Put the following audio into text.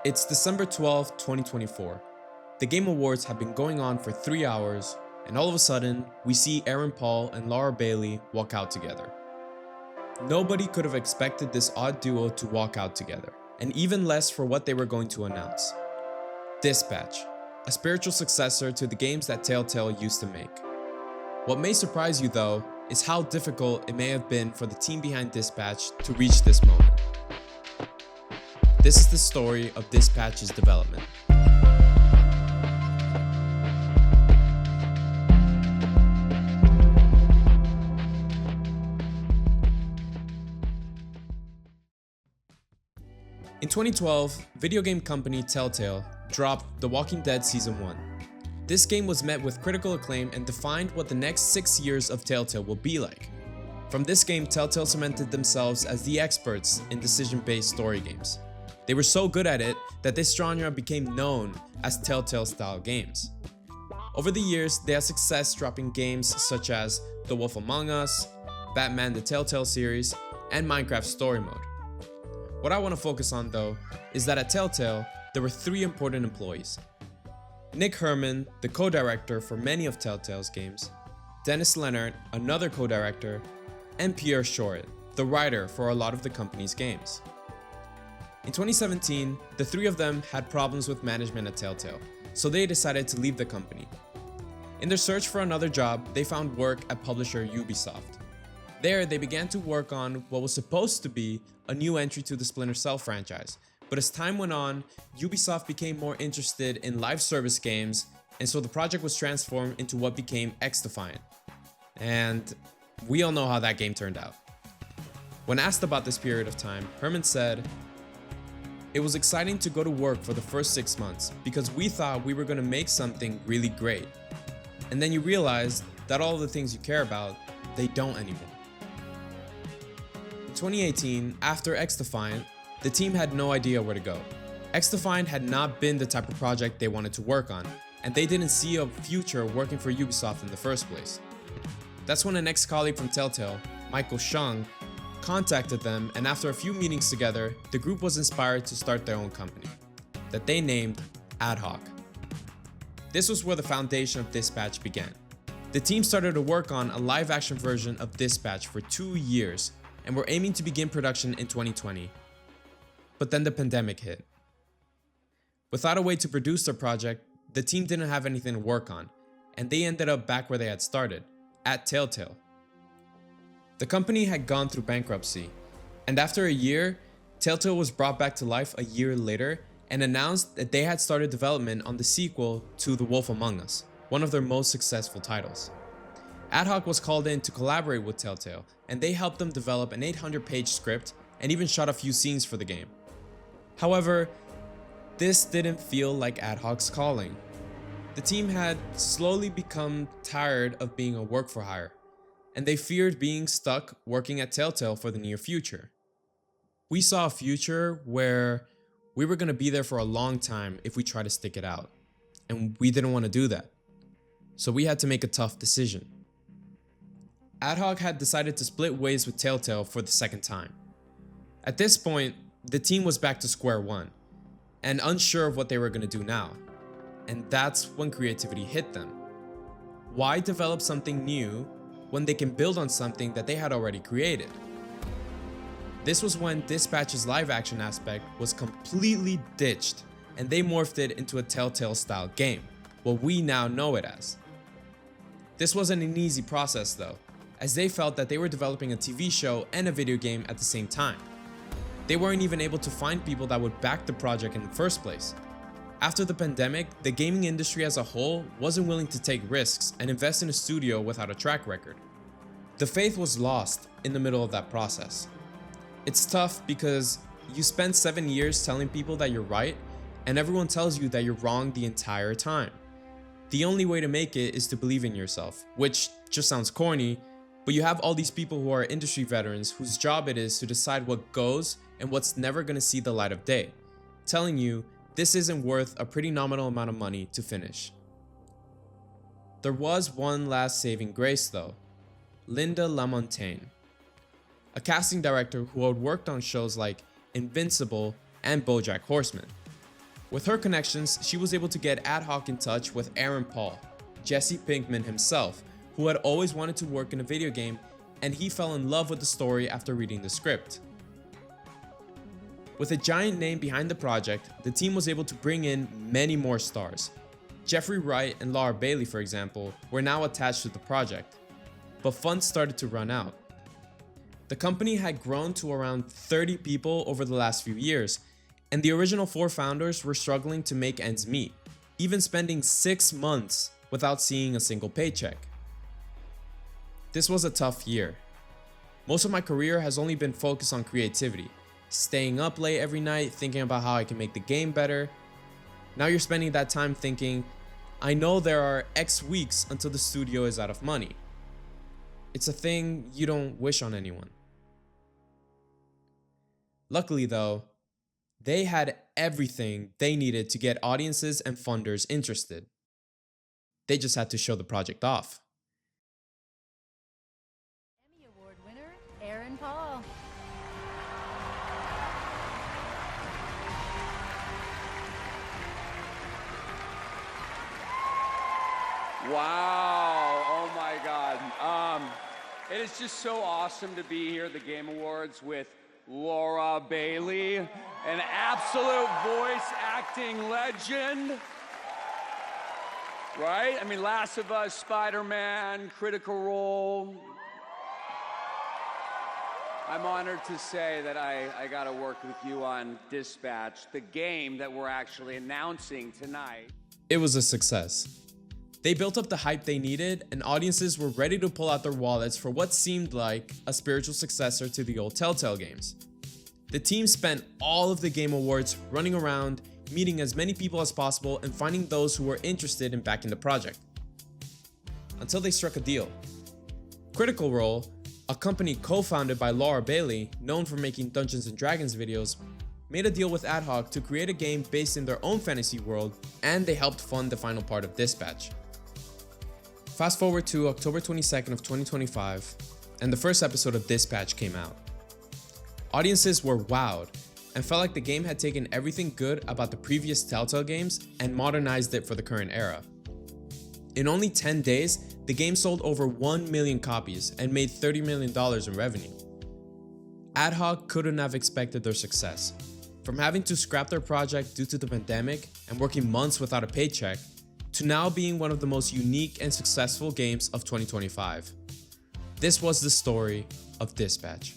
It's December 12th, 2024. The Game Awards have been going on for 3 hours, and all of a sudden, we see Aaron Paul and Laura Bailey walk out together. Nobody could have expected this odd duo to walk out together, and even less for what they were going to announce. Dispatch, a spiritual successor to the games that Telltale used to make. What may surprise you though, is how difficult it may have been for the team behind Dispatch to reach this moment. This is the story of Dispatch's development. In 2012, video game company Telltale dropped The Walking Dead Season 1. This game was met with critical acclaim and defined what the next 6 years of Telltale will be like. From this game, Telltale cemented themselves as the experts in decision-based story games. They were so good at it that this genre became known as Telltale-style games. Over the years, they had success dropping games such as The Wolf Among Us, Batman the Telltale series, and Minecraft Story Mode. What I want to focus on though, is that at Telltale, there were 3 important employees. Nick Herman, the co-director for many of Telltale's games, Dennis Leonard, another co-director, and Pierre Choret, the writer for a lot of the company's games. In 2017, the 3 of them had problems with management at Telltale, so they decided to leave the company. In their search for another job, they found work at publisher Ubisoft. There, they began to work on what was supposed to be a new entry to the Splinter Cell franchise, but as time went on, Ubisoft became more interested in live service games, and so the project was transformed into what became XDefiant. And we all know how that game turned out. When asked about this period of time, Herman said, "It was exciting to go to work for the first 6 months because we thought we were going to make something really great. And then you realize that all of the things you care about, they don't anymore." In 2018, after XDefiant, the team had no idea where to go. XDefiant had not been the type of project they wanted to work on, and they didn't see a future working for Ubisoft in the first place. That's when an ex-colleague from Telltale, Michael Shung, contacted them, and after a few meetings together, the group was inspired to start their own company, that they named Ad Hoc. This was where the foundation of Dispatch began. The team started to work on a live-action version of Dispatch for 2 years, and were aiming to begin production in 2020. But then the pandemic hit. Without a way to produce their project, the team didn't have anything to work on, and they ended up back where they had started, at Telltale. The company had gone through bankruptcy, and after a year, Telltale was brought back to life a year later and announced that they had started development on the sequel to The Wolf Among Us, one of their most successful titles. Ad Hoc was called in to collaborate with Telltale, and they helped them develop an 800-page script and even shot a few scenes for the game. However, this didn't feel like Ad Hoc's calling. The team had slowly become tired of being a work for hire, and they feared being stuck working at Telltale for the near future. We saw a future where we were going to be there for a long time if we tried to stick it out, and we didn't want to do that. So we had to make a tough decision. Ad Hoc had decided to split ways with Telltale for the second time. At this point, the team was back to square one, and unsure of what they were going to do now. And that's when creativity hit them. Why develop something new when they can build on something that they had already created? This was when Dispatch's live action aspect was completely ditched, and they morphed it into a Telltale style game, what we now know it as. This wasn't an easy process though, as they felt that they were developing a TV show and a video game at the same time. They weren't even able to find people that would back the project in the first place. After the pandemic, the gaming industry as a whole wasn't willing to take risks and invest in a studio without a track record. The faith was lost in the middle of that process. It's tough because you spend 7 years telling people that you're right, and everyone tells you that you're wrong the entire time. The only way to make it is to believe in yourself, which just sounds corny, but you have all these people who are industry veterans whose job it is to decide what goes and what's never going to see the light of day, telling you this isn't worth a pretty nominal amount of money to finish. There was one last saving grace though, Linda LaMontagne, a casting director who had worked on shows like Invincible and BoJack Horseman. With her connections, she was able to get Ad Hoc in touch with Aaron Paul, Jesse Pinkman himself, who had always wanted to work in a video game, and he fell in love with the story after reading the script. With a giant name behind the project, the team was able to bring in many more stars. Jeffrey Wright and Laura Bailey, for example, were now attached to the project, but funds started to run out. The company had grown to around 30 people over the last few years, and the original 4 founders were struggling to make ends meet, even spending 6 months without seeing a single paycheck. This was a tough year. Most of my career has only been focused on creativity, staying up late every night thinking about how I can make the game better. Now you're spending that time thinking, I know there are X weeks until the studio is out of money. It's a thing you don't wish on anyone. Luckily though, they had everything they needed to get audiences and funders interested. They just had to show the project off. Emmy Award winner, Aaron Paul. Wow, oh my God. It is just so awesome to be here at the Game Awards with Laura Bailey, an absolute voice acting legend. Right? I mean, Last of Us, Spider-Man, Critical Role. I'm honored to say that I got to work with you on Dispatch, the game that we're actually announcing tonight. It was a success. They built up the hype they needed, and audiences were ready to pull out their wallets for what seemed like a spiritual successor to the old Telltale games. The team spent all of the Game Awards running around, meeting as many people as possible and finding those who were interested in backing the project. Until they struck a deal. Critical Role, a company co-founded by Laura Bailey, known for making Dungeons & Dragons videos, made a deal with Ad Hoc to create a game based in their own fantasy world, and they helped fund the final part of Dispatch. Fast forward to October 22nd of 2025, and the first episode of Dispatch came out. Audiences were wowed, and felt like the game had taken everything good about the previous Telltale games and modernized it for the current era. In only 10 days, the game sold over 1 million copies and made $30 million in revenue. Ad Hoc couldn't have expected their success. From having to scrap their project due to the pandemic and working months without a paycheck, to now being one of the most unique and successful games of 2025. This was the story of Dispatch.